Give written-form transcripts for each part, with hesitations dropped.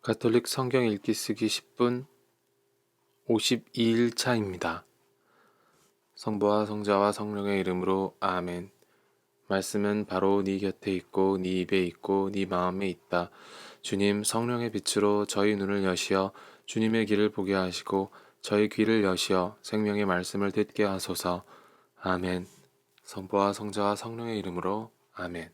가톨릭 성경 읽기 쓰기 10분 52일 차입니다. 성부와 성자와 성령의 이름으로 아멘. 말씀은 바로 네 곁에 있고 네 입에 있고 네 마음에 있다. 주님, 성령의 빛으로 저희 눈을 여시어 주님의 길을 보게 하시고 저희 귀를 여시어 생명의 말씀을 듣게 하소서. 아멘. 성부와 성자와 성령의 이름으로 아멘.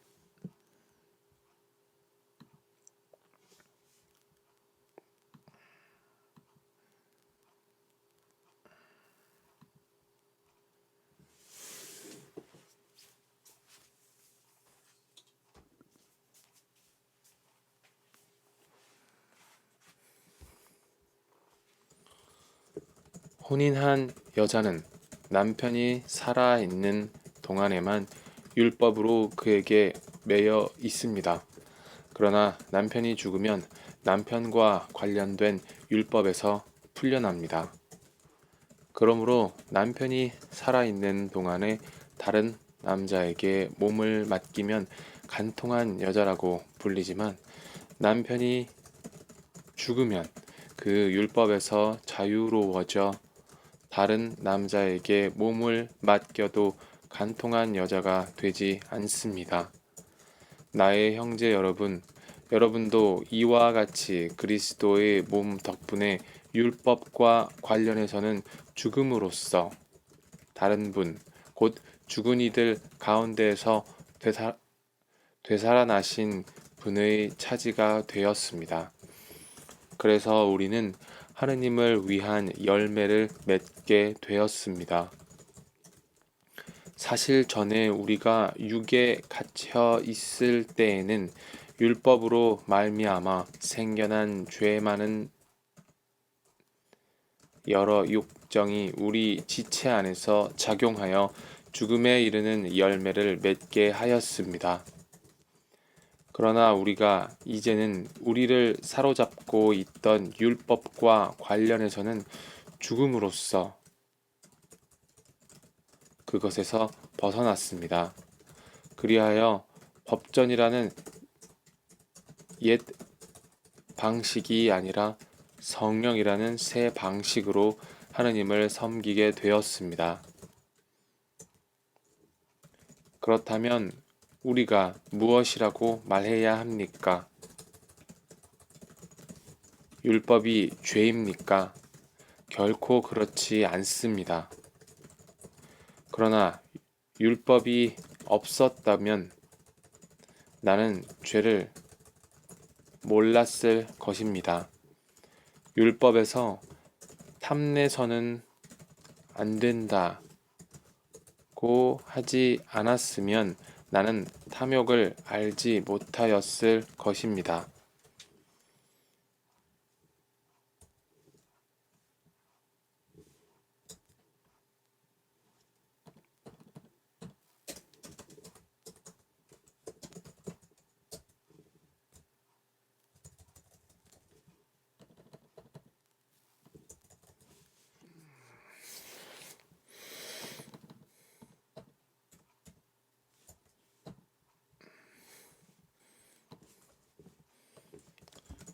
혼인한 여자는 남편이 살아있는 동안에만 율법으로 그에게 매여 있습니다. 그러나 남편이 죽으면 남편과 관련된 율법에서 풀려납니다. 그러므로 남편이 살아있는 동안에 다른 남자에게 몸을 맡기면 간통한 여자라고 불리지만, 남편이 죽으면 그 율법에서 자유로워져 다른 남자에게 몸을 맡겨도 간통한 여자가 되지 않습니다. 나의 형제 여러분, 여러분도 이와 같이 그리스도의 몸 덕분에 율법과 관련해서는 죽음으로써 다른 분, 곧 죽은 이들 가운데에서 되살아나신 분의 차지가 되었습니다. 그래서 우리는 하느님을 위한 열매를 맺게 되었습니다. 사실 전에 우리가 육에 갇혀 있을 때에는 율법으로 말미암아 생겨난 죄 많은 여러 육정이 우리 지체 안에서 작용하여 죽음에 이르는 열매를 맺게 하였습니다. 그러나 우리가 이제는 우리를 사로잡고 있던 율법과 관련해서는 죽음으로써 그것에서 벗어났습니다. 그리하여 법전이라는 옛 방식이 아니라 성령이라는 새 방식으로 하느님을 섬기게 되었습니다. 그렇다면 우리가 무엇이라고 말해야 합니까? 율법이 죄입니까? 결코 그렇지 않습니다. 그러나 율법이 없었다면 나는 죄를 몰랐을 것입니다. 율법에서 탐내서는 안 된다고 하지 않았으면 나는 탐욕을 알지 못하였을 것입니다.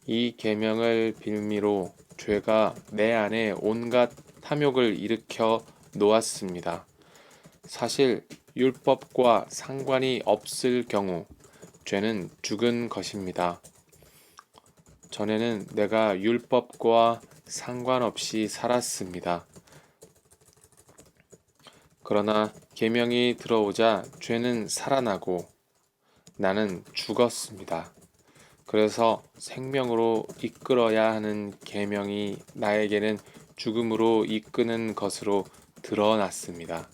이 계명을 빌미로 죄가 내 안에 온갖 탐욕을 일으켜 놓았습니다. 사실 율법과 상관이 없을 경우 죄는 죽은 것입니다. 전에는 내가 율법과 상관없이 살았습니다. 그러나 계명이 들어오자 죄는 살아나고 나는 죽었습니다. 그래서 생명으로 이끌어야 하는 계명이 나에게는 죽음으로 이끄는 것으로 드러났습니다.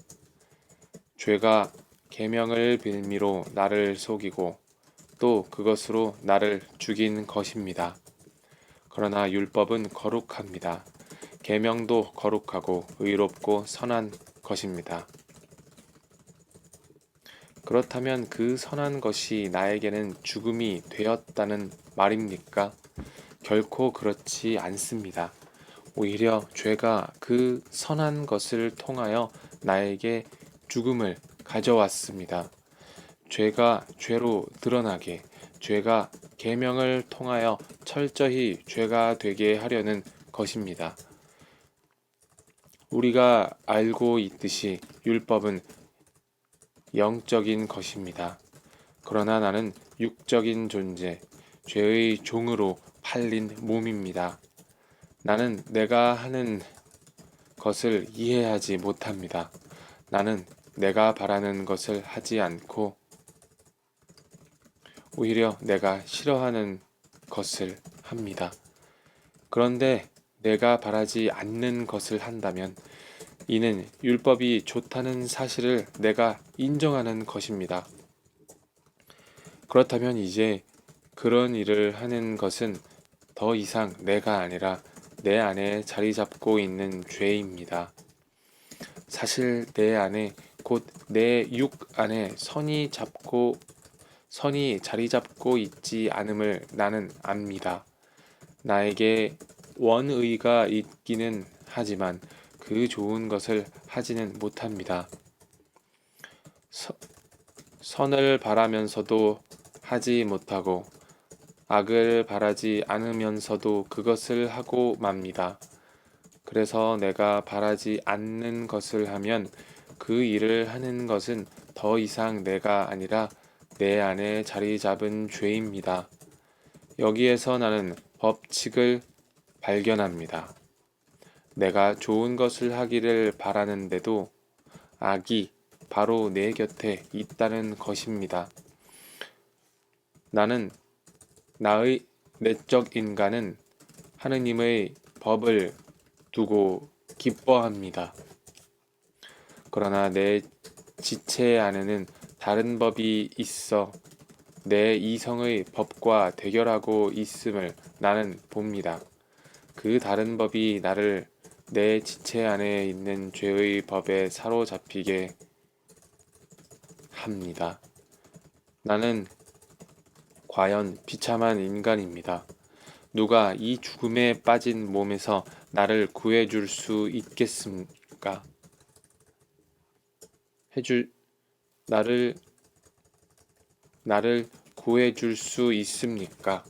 죄가 계명을 빌미로 나를 속이고 또 그것으로 나를 죽인 것입니다. 그러나 율법은 거룩합니다. 계명도 거룩하고 의롭고 선한 것입니다. 그렇다면 그 선한 것이 나에게는 죽음이 되었다는 말입니까? 결코 그렇지 않습니다. 오히려 죄가 그 선한 것을 통하여 나에게 죽음을 가져왔습니다. 죄가 죄로 드러나게, 죄가 계명을 통하여 철저히 죄가 되게 하려는 것입니다. 우리가 알고 있듯이 율법은 영적인 것입니다. 그러나 나는 육적인 존재, 죄의 종으로 팔린 몸입니다. 나는 내가 하는 것을 이해하지 못합니다. 나는 내가 바라는 것을 하지 않고 오히려 내가 싫어하는 것을 합니다. 그런데 내가 바라지 않는 것을 한다면 이는 율법이 좋다는 사실을 내가 인정하는 것입니다. 그렇다면 이제 그런 일을 하는 것은 더 이상 내가 아니라 내 안에 자리 잡고 있는 죄입니다. 사실 내 안에 곧 내 육 안에 선이 자리 잡고 있지 않음을 나는 압니다. 나에게 원의가 있기는 하지만 그 좋은 것을 하지는 못합니다. 선을 바라면서도 하지 못하고 악을 바라지 않으면서도 그것을 하고 맙니다. 그래서 내가 바라지 않는 것을 하면 그 일을 하는 것은 더 이상 내가 아니라 내 안에 자리 잡은 죄입니다. 여기에서 나는 법칙을 발견합니다. 내가 좋은 것을 하기를 바라는데도 악이 바로 내 곁에 있다는 것입니다. 나의 내적 인간은 하느님의 법을 두고 기뻐합니다. 그러나 내 지체 안에는 다른 법이 있어 내 이성의 법과 대결하고 있음을 나는 봅니다. 그 다른 법이 나를 내 지체 안에 있는 죄의 법에 사로잡히게 합니다. 나는 과연 비참한 인간입니다. 누가 이 죽음에 빠진 몸에서 나를 구해줄 수 있겠습니까? 나를 구해줄 수 있습니까?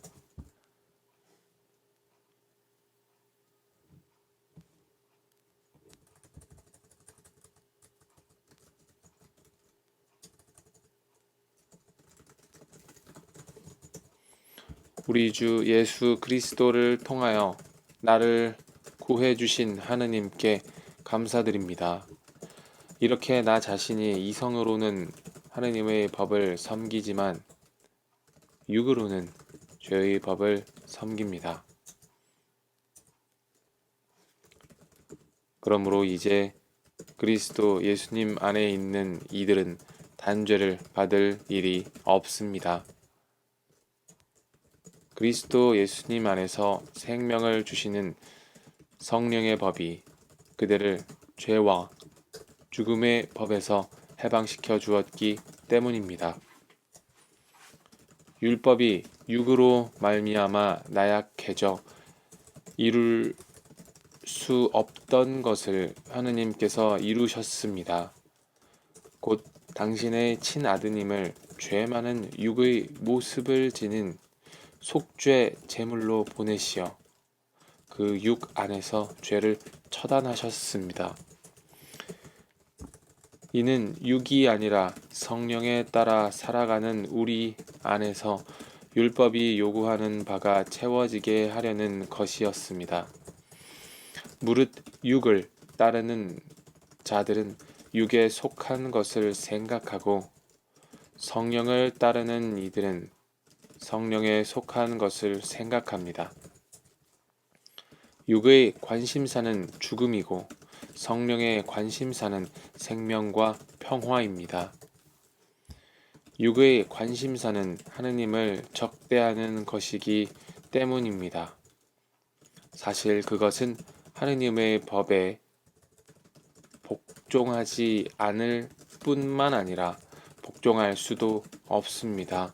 우리 주 예수 그리스도를 통하여 나를 구해주신 하느님께 감사드립니다. 이렇게 나 자신이 이성으로는 하느님의 법을 섬기지만 육으로는 죄의 법을 섬깁니다. 그러므로 이제 그리스도 예수님 안에 있는 이들은 단죄를 받을 일이 없습니다. 그리스도 예수님 안에서 생명을 주시는 성령의 법이 그들을 죄와 죽음의 법에서 해방시켜 주었기 때문입니다. 율법이 육으로 말미암아 나약해져 이룰 수 없던 것을 하느님께서 이루셨습니다. 곧 당신의 친아드님을 죄 많은 육의 모습을 지닌 속죄 제물로 보내시어 그 육 안에서 죄를 처단하셨습니다. 이는 육이 아니라 성령에 따라 살아가는 우리 안에서 율법이 요구하는 바가 채워지게 하려는 것이었습니다. 무릇 육을 따르는 자들은 육에 속한 것을 생각하고 성령을 따르는 이들은 성령에 속한 것을 생각합니다. 육의 관심사는 죽음이고 성령의 관심사는 생명과 평화입니다. 육의 관심사는 하느님을 적대하는 것이기 때문입니다. 사실 그것은 하느님의 법에 복종하지 않을 뿐만 아니라 복종할 수도 없습니다.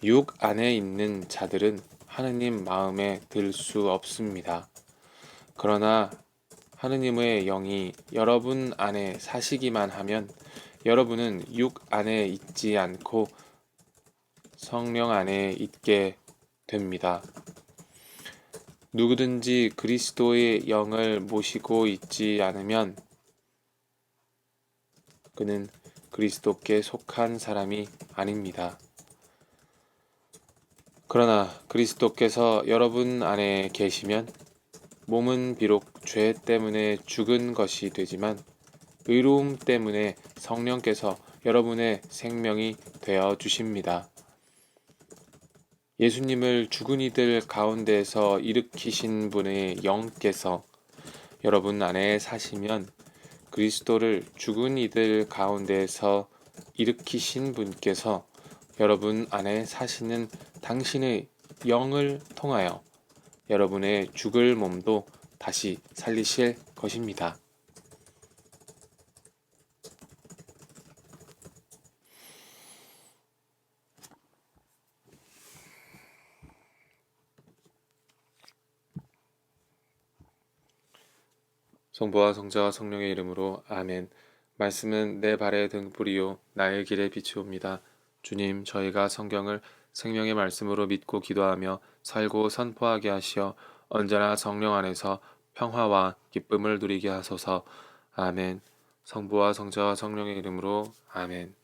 육 안에 있는 자들은 하느님 마음에 들 수 없습니다. 그러나 하느님의 영이 여러분 안에 사시기만 하면 여러분은 육 안에 있지 않고 성령 안에 있게 됩니다. 누구든지 그리스도의 영을 모시고 있지 않으면 그는 그리스도께 속한 사람이 아닙니다. 그러나 그리스도께서 여러분 안에 계시면 몸은 비록 죄 때문에 죽은 것이 되지만 의로움 때문에 성령께서 여러분의 생명이 되어 주십니다. 예수님을 죽은 이들 가운데서 일으키신 분의 영께서 여러분 안에 사시면 그리스도를 죽은 이들 가운데서 일으키신 분께서 여러분 안에 사시는 당신의 영을 통하여 여러분의 죽을 몸도 다시 살리실 것입니다. 성부와 성자와 성령의 이름으로 아멘. 말씀은 내 발의 등불이요 나의 길에 비추옵니다. 주님, 저희가 성경을 생명의 말씀으로 믿고 기도하며 살고 선포하게 하시어 언제나 성령 안에서 평화와 기쁨을 누리게 하소서. 아멘. 성부와 성자와 성령의 이름으로 아멘.